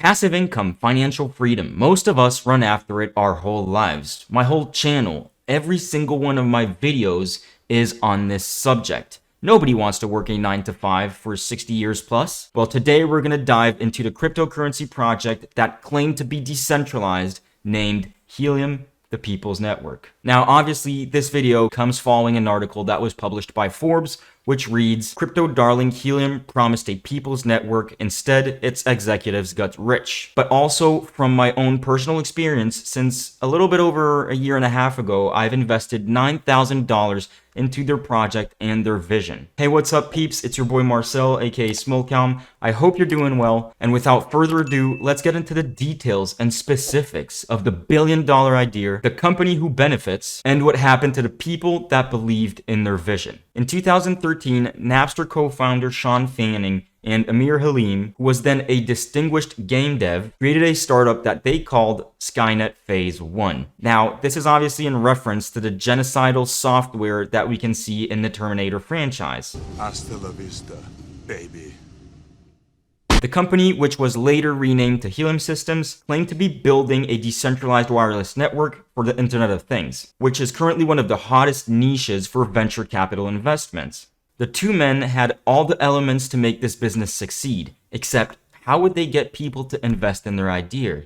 Passive income, financial freedom. Most of us run after it our whole lives. My whole channel, every single one of my videos is on this subject. Nobody wants to work a 9 to 5 for 60 years plus. Well, today we're going to dive into the cryptocurrency project that claimed to be decentralized, named Helium, the People's Network. Now, obviously, this video comes following an article that was published by Forbes, which reads, "Crypto darling Helium promised a people's network. Instead, its executives got rich." But also from my own personal experience, since a little bit over a year and a half ago, I've invested $9,000 into their project and their vision. Hey, what's up, peeps? It's your boy Marcel, aka Smolcom. I hope you're doing well. And without further ado, let's get into the details and specifics of the billion-dollar idea, the company who benefits, and what happened to the people that believed in their vision. In 2013, Napster co-founder Sean Fanning and Amir Halim, who was then a distinguished game dev, created a startup that they called Skynet Phase 1. Now, this is obviously in reference to the genocidal software that we can see in the Terminator franchise. Hasta la vista, baby. The company, which was later renamed to Helium Systems, claimed to be building a decentralized wireless network for the Internet of Things, which is currently one of the hottest niches for venture capital investments. The two men had all the elements to make this business succeed, except how would they get people to invest in their idea?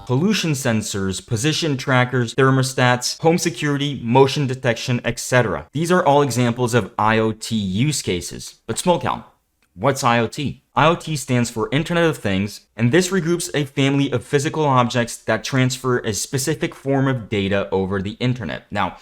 Pollution sensors, position trackers, thermostats, home security, motion detection, etc. These are all examples of IoT use cases. But Smolcom, what's IoT? IoT stands for Internet of Things, and this regroups a family of physical objects that transfer a specific form of data over the internet. Now,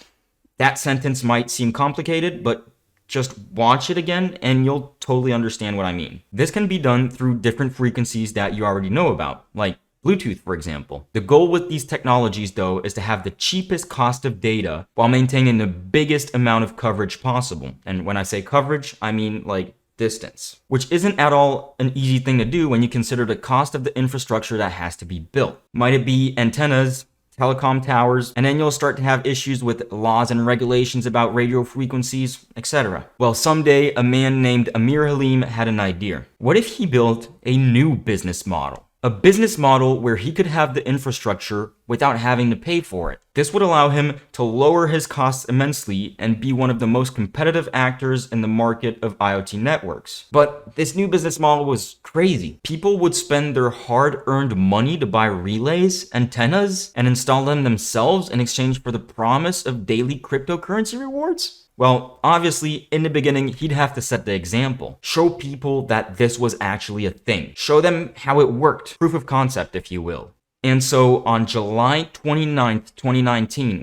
that sentence might seem complicated, but just watch it again and you'll totally understand what I mean. This can be done through different frequencies that you already know about, like Bluetooth, for example. The goal with these technologies, though, is to have the cheapest cost of data while maintaining the biggest amount of coverage possible. And when I say coverage, I mean like distance, which isn't at all an easy thing to do when you consider the cost of the infrastructure that has to be built. Might it be antennas, telecom towers, and then you'll start to have issues with laws and regulations about radio frequencies, etc. Well, someday a man named Amir Halim had an idea. What if he built a new business model? A business model where he could have the infrastructure without having to pay for it. This would allow him to lower his costs immensely and be one of the most competitive actors in the market of IoT networks. But this new business model was crazy. People would spend their hard-earned money to buy relays, antennas, and install them themselves in exchange for the promise of daily cryptocurrency rewards? Well, obviously, in the beginning, he'd have to set the example. Show people that this was actually a thing. Show them how it worked. Proof of concept, if you will. And so, on July 29th, 2019,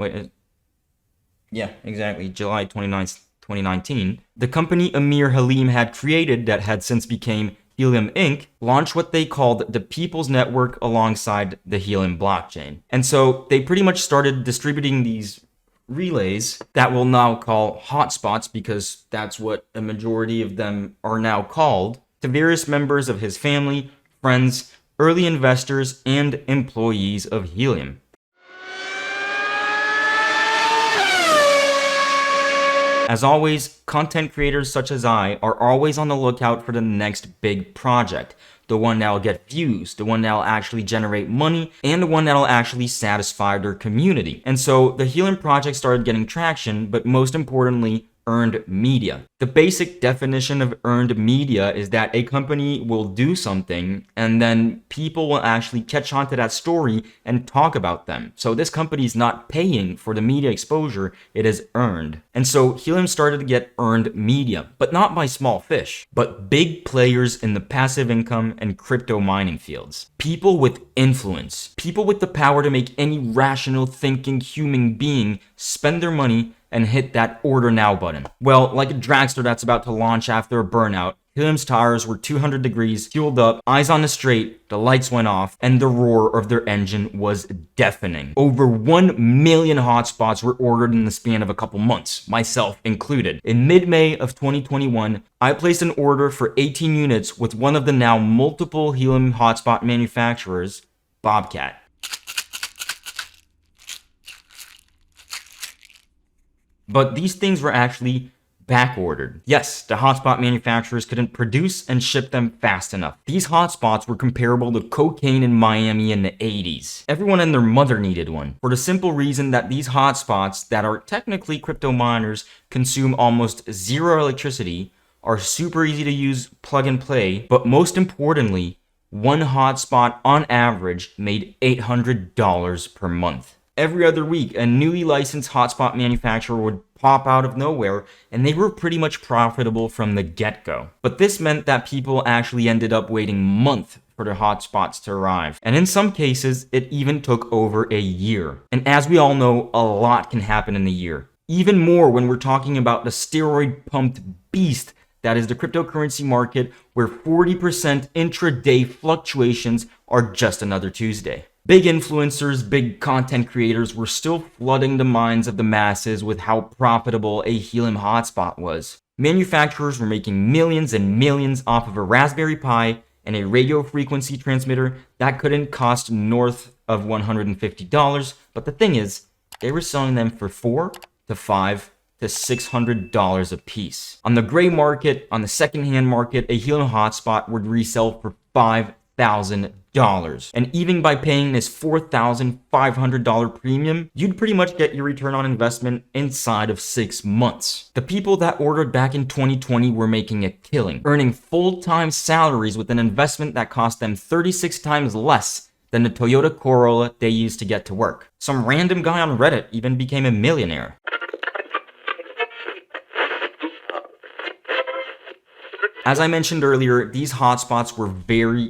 July 29th, 2019, the company Amir Halim had created that had since became Helium Inc. launched what they called the People's Network alongside the Helium blockchain. And so, they pretty much started distributing these relays that we'll now call hotspots, because that's what a majority of them are now called, to various members of his family, friends, early investors, and employees of Helium. As always, content creators such as I are always on the lookout for the next big project. The one that'll get views, the one that'll actually generate money, and the one that'll actually satisfy their community. And so the Helium project started getting traction, but most importantly, earned media. The basic definition of earned media is that a company will do something and then people will actually catch on to that story and talk about them. So this company is not paying for the media exposure, it is earned. And so Helium started to get earned media, but not by small fish, but big players in the passive income and crypto mining fields. People with influence, people with the power to make any rational thinking human being spend their money and hit that order now button. Well, like a dragster that's about to launch after a burnout, Helium's tires were 200 degrees, fueled up, eyes on the straight, the lights went off, and the roar of their engine was deafening. Over 1 million hotspots were ordered in the span of a couple months, myself included. In mid-May of 2021, I placed an order for 18 units with one of the now multiple Helium hotspot manufacturers, Bobcat. But these things were actually backordered. Yes, the hotspot manufacturers couldn't produce and ship them fast enough. These hotspots were comparable to cocaine in Miami in the 80s. Everyone and their mother needed one, for the simple reason that these hotspots that are technically crypto miners consume almost zero electricity, are super easy to use, plug and play, but most importantly, one hotspot on average made $800 per month. Every other week, a newly licensed hotspot manufacturer would pop out of nowhere, and they were pretty much profitable from the get-go. But this meant that people actually ended up waiting months for their hotspots to arrive. And in some cases, it even took over a year. And as we all know, a lot can happen in a year. Even more when we're talking about the steroid-pumped beast that is the cryptocurrency market, where 40% intraday fluctuations are just another Tuesday. Big influencers, big content creators were still flooding the minds of the masses with how profitable a Helium hotspot was. Manufacturers were making millions and millions off of a Raspberry Pi and a radio frequency transmitter that couldn't cost north of $150, but the thing is, they were selling them for $4 to $5 to $600 a piece. On the gray market, on the secondhand market, a Helium hotspot would resell for $5,000. And even by paying this $4,500 premium, you'd pretty much get your return on investment inside of 6 months. The people that ordered back in 2020 were making a killing, earning full-time salaries with an investment that cost them 36 times less than the Toyota Corolla they used to get to work. Some random guy on Reddit even became a millionaire. As I mentioned earlier, these hotspots were very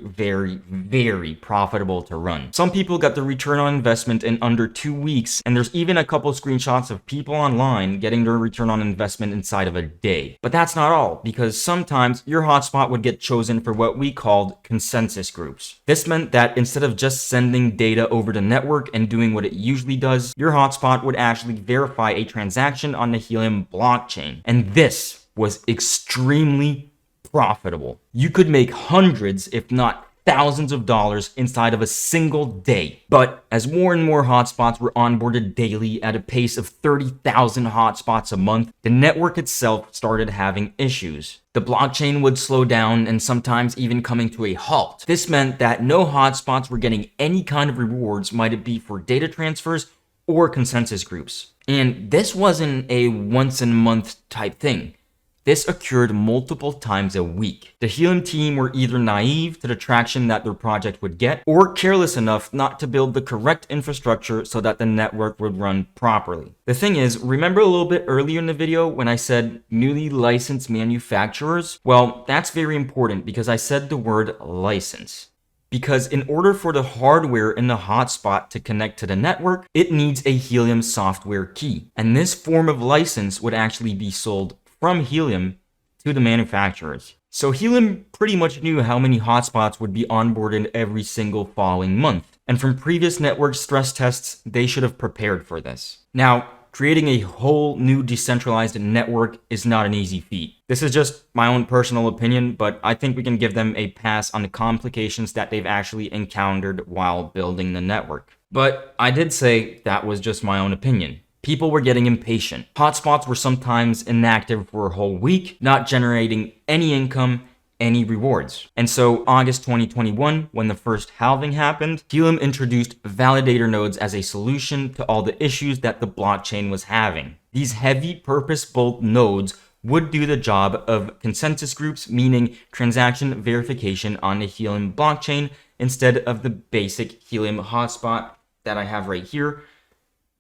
profitable to run. Some people got the return on investment in under 2 weeks, and there's even a couple screenshots of people online getting their return on investment inside of a day. But that's not all, because sometimes your hotspot would get chosen for what we called consensus groups. This meant that instead of just sending data over the network and doing what it usually does, your hotspot would actually verify a transaction on the Helium blockchain. And this was extremely profitable. You could make hundreds, if not thousands of dollars inside of a single day. But as more and more hotspots were onboarded daily at a pace of 30,000 hotspots a month, the network itself started having issues. The blockchain would slow down and sometimes even coming to a halt. This meant that no hotspots were getting any kind of rewards, might it be for data transfers or consensus groups. And this wasn't a once a month type thing. This occurred multiple times a week. The Helium team were either naive to the traction that their project would get, or careless enough not to build the correct infrastructure so that the network would run properly. The thing is, remember a little bit earlier in the video when I said newly licensed manufacturers? Well, that's very important because I said the word license. Because in order for the hardware in the hotspot to connect to the network, it needs a Helium software key. And this form of license would actually be sold from Helium to the manufacturers. So Helium pretty much knew how many hotspots would be onboarded every single following month. And from previous network stress tests, they should have prepared for this. Now, creating a whole new decentralized network is not an easy feat. This is just my own personal opinion, but I think we can give them a pass on the complications that they've actually encountered while building the network. But I did say that was just my own opinion. People were getting impatient. Hotspots were sometimes inactive for a whole week, not generating any income, any rewards. And so August 2021, when the first halving happened, Helium introduced validator nodes as a solution to all the issues that the blockchain was having. These heavy purpose-built nodes would do the job of consensus groups, meaning transaction verification on the Helium blockchain instead of the basic Helium hotspot that I have right here,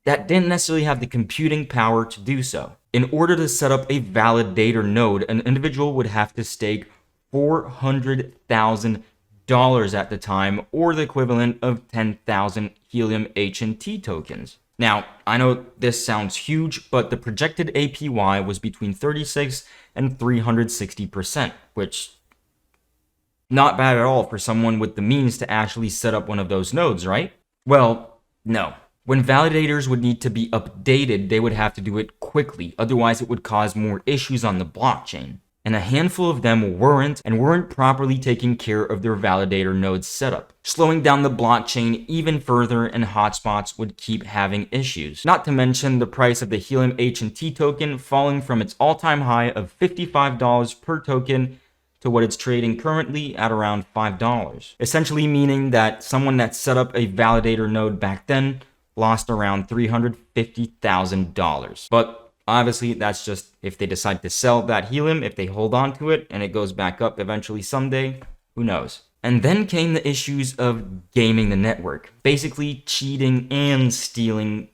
that didn't necessarily have the computing power to do so. In order to set up a validator node, an individual would have to stake $400,000 at the time, or the equivalent of 10,000 Helium HNT tokens. Now, I know this sounds huge, but the projected APY was between 36 and 360%, which not bad at all for someone with the means to actually set up one of those nodes, right? Well, no. When validators would need to be updated, they would have to do it quickly, otherwise it would cause more issues on the blockchain. and a handful of them weren't properly taking care of their validator nodes setup, slowing down the blockchain even further, and hotspots would keep having issues. Not to mention the price of the Helium HNT token falling from its all-time high of $55 per token to what it's trading currently at around $5. Essentially meaning that someone that set up a validator node back then lost around $350,000. But obviously, that's just if they decide to sell that helium, if they hold on to it and it goes back up eventually someday, who knows. And then came the issues of gaming the network, basically cheating and stealing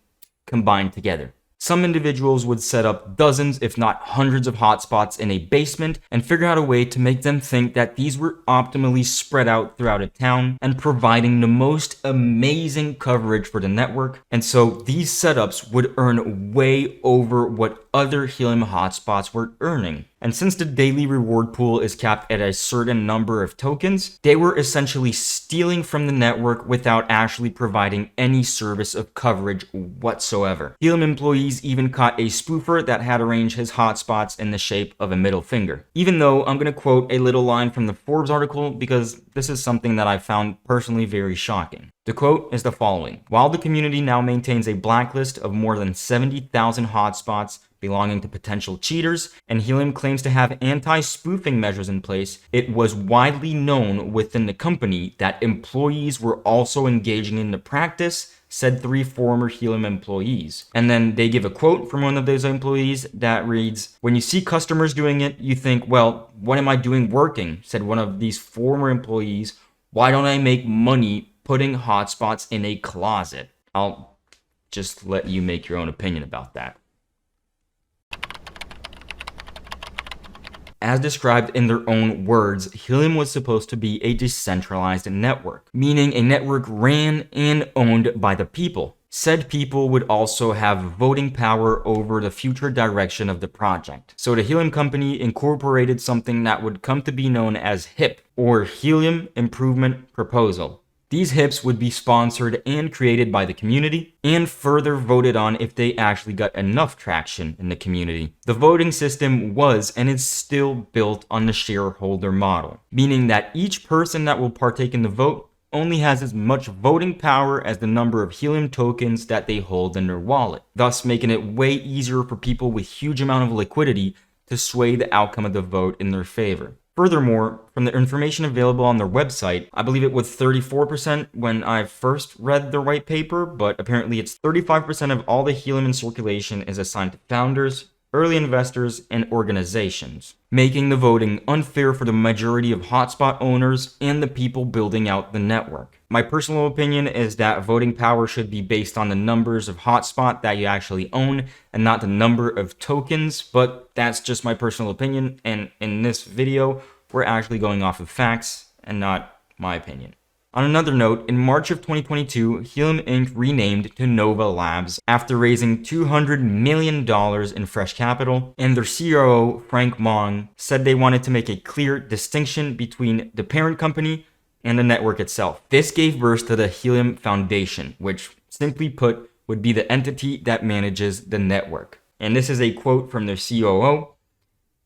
combined together. Some individuals would set up dozens, if not hundreds of hotspots in a basement and figure out a way to make them think that these were optimally spread out throughout a town and providing the most amazing coverage for the network. And so these setups would earn way over what other Helium hotspots were earning. And since the daily reward pool is capped at a certain number of tokens, they were essentially stealing from the network without actually providing any service of coverage whatsoever. Helium employees even caught a spoofer that had arranged his hotspots in the shape of a middle finger. Even though I'm going to quote a little line from the Forbes article because this is something that I found personally very shocking. The quote is the following: "While the community now maintains a blacklist of more than 70,000 hotspots belonging to potential cheaters, and Helium claims to have anti-spoofing measures in place, it was widely known within the company that employees were also engaging in the practice," said 3 former Helium employees. And then they give a quote from one of those employees that reads, "When you see customers doing it, you think, well, what am I doing working?" said one of these former employees. "Why don't I make money putting hotspots in a closet?" I'll just let you make your own opinion about that. As described in their own words, Helium was supposed to be a decentralized network, meaning a network ran and owned by the people. Said people would also have voting power over the future direction of the project. So the Helium company incorporated something that would come to be known as HIP, or Helium Improvement Proposal. These HIPs would be sponsored and created by the community and further voted on if they actually got enough traction in the community. The voting system was and is still built on the shareholder model, meaning that each person that will partake in the vote only has as much voting power as the number of Helium tokens that they hold in their wallet, thus making it way easier for people with huge amount of liquidity to sway the outcome of the vote in their favor. Furthermore, from the information available on their website, I believe it was 34% when I first read their white paper, but apparently it's 35% of all the Helium in circulation is assigned to founders, early investors, and organizations, making the voting unfair for the majority of hotspot owners and the people building out the network. My personal opinion is that voting power should be based on the numbers of hotspot that you actually own and not the number of tokens, but that's just my personal opinion, and in this video, we're actually going off of facts and not my opinion. On another note, in March of 2022, Helium Inc. renamed to Nova Labs after raising $200 million in fresh capital, and their COO, Frank Mong, said they wanted to make a clear distinction between the parent company and the network itself. This gave birth to the Helium Foundation, which, simply put, would be the entity that manages the network. And this is a quote from their COO.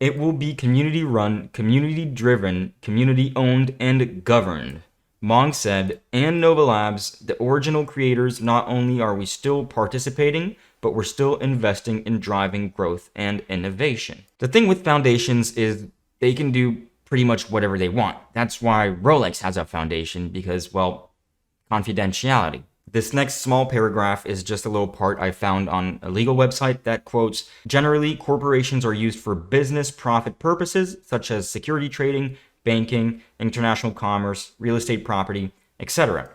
"It will be community-run, community-driven, community-owned, and governed," Mong said, and Nova Labs, the original creators, not only are we still participating, but we're still investing in driving growth and innovation. The thing with foundations is they can do pretty much whatever they want. That's why Rolex has a foundation, because, well, confidentiality. This next small paragraph is just a little part I found on a legal website that quotes, "Generally, corporations are used for business profit purposes, such as security trading, banking, international commerce, real estate property, etc.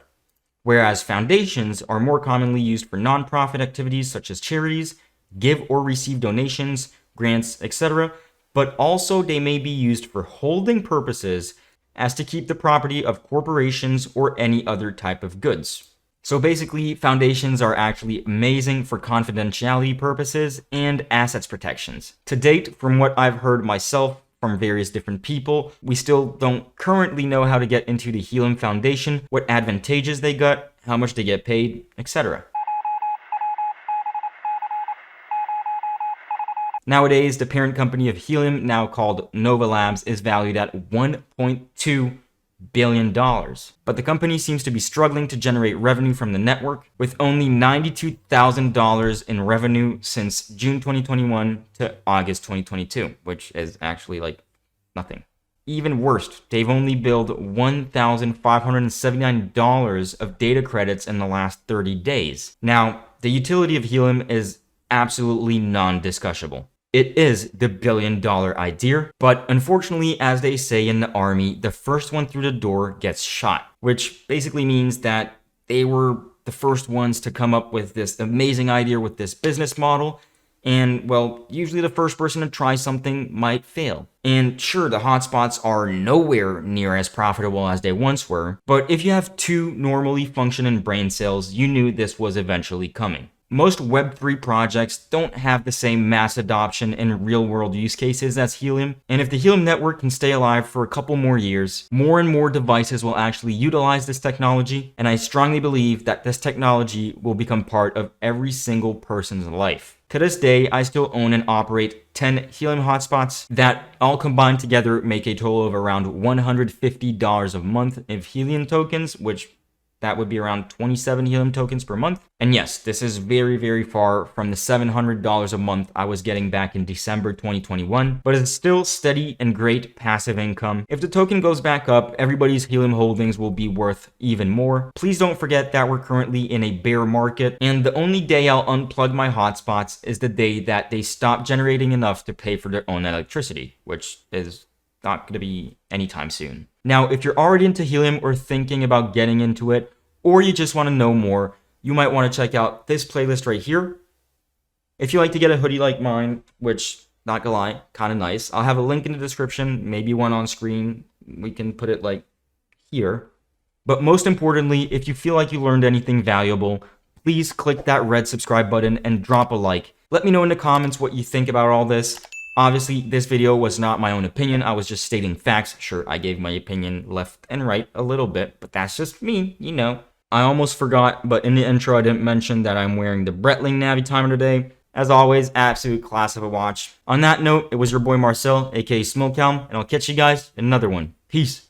Whereas foundations are more commonly used for nonprofit activities such as charities, give or receive donations, grants, etc., but also they may be used for holding purposes as to keep the property of corporations or any other type of goods." So basically, foundations are actually amazing for confidentiality purposes and assets protections. To date, from what I've heard myself from various different people, we still don't currently know how to get into the Helium Foundation, what advantages they got, how much they get paid, etc. Nowadays, the parent company of Helium, now called Nova Labs, is valued at $1.2 billion. But the company seems to be struggling to generate revenue from the network, with only $92,000 in revenue since June 2021 to August 2022, which is actually like nothing. Even worse, they've only billed $1,579 of data credits in the last 30 days. Now, the utility of Helium is absolutely non-discussable. It is the billion-dollar idea, but unfortunately, as they say in the army, the first one through the door gets shot, which basically means that they were the first ones to come up with this amazing idea with this business model. And, well, usually the first person to try something might fail. And sure, the hotspots are nowhere near as profitable as they once were, but if you have two normally functioning brain cells, you knew this was eventually coming. Most Web3 projects don't have the same mass adoption in real-world use cases as Helium, and if the Helium network can stay alive for a couple more years, more and more devices will actually utilize this technology, and I strongly believe that this technology will become part of every single person's life. To this day, I still own and operate 10 Helium Hotspots that all combined together make a total of around $150 a month of Helium tokens, which that would be around 27 Helium tokens per month. And yes, this is very, very far from the $700 a month I was getting back in December 2021, but it's still steady and great passive income. If the token goes back up, everybody's Helium holdings will be worth even more. Please don't forget that we're currently in a bear market, and the only day I'll unplug my hotspots is the day that they stop generating enough to pay for their own electricity, which is not going to be anytime soon. Now, if you're already into Helium or thinking about getting into it, or you just want to know more, you might want to check out this playlist right here. If you like to get a hoodie like mine, which, not gonna lie, kind of nice, I'll have a link in the description, maybe one on screen. We can put it like here. But most importantly, if you feel like you learned anything valuable, please click that red subscribe button and drop a like. Let me know in the comments what you think about all this. Obviously, this video was not my own opinion. I was just stating facts. Sure, I gave my opinion left and right a little bit, but that's just me, you know. I almost forgot, but in the intro, I didn't mention that I'm wearing the Breitling Navi timer today. As always, absolute class of a watch. On that note, it was your boy Marcel, aka Smokehelm, and I'll catch you guys in another one. Peace.